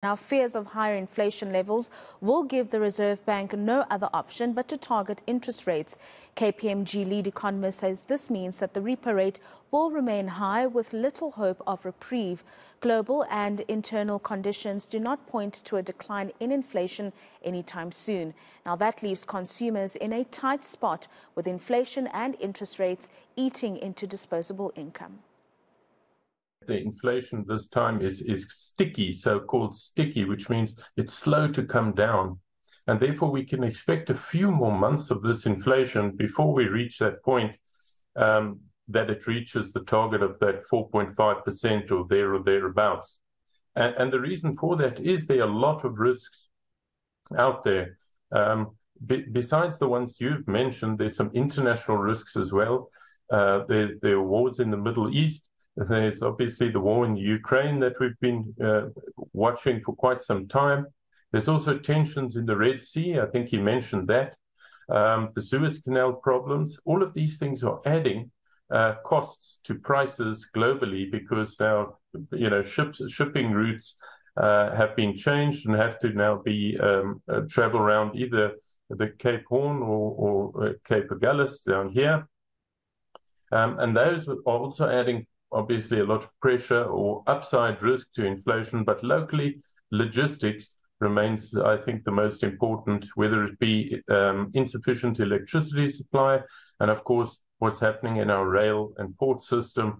Now, fears of higher inflation levels will give the Reserve Bank no other option but to target interest rates. KPMG lead economist says this means that the repo rate will remain high with little hope of reprieve. Global and internal conditions do not point to a decline in inflation anytime soon. Now, that leaves consumers in a tight spot with inflation and interest rates eating into disposable income. The inflation this time is sticky, so-called sticky, which means it's slow to come down. And therefore, we can expect a few more months of this inflation before we reach that point that it reaches the target of that 4.5% or thereabouts. And the reason for that is there are a lot of risks out there. Besides the ones you've mentioned, there's some international risks as well. There are wars in the Middle East. There's obviously the war in Ukraine that we've been watching for quite some time. There's also tensions in the Red Sea. I think he mentioned that. The Suez Canal problems. All of these things are adding costs to prices globally because now, shipping routes have been changed and have to now be travel around either the Cape Horn or Cape Agulhas down here. And those are also adding obviously a lot of pressure or upside risk to inflation, but locally logistics remains, I think, the most important, whether it be insufficient electricity supply and, of course, what's happening in our rail and port system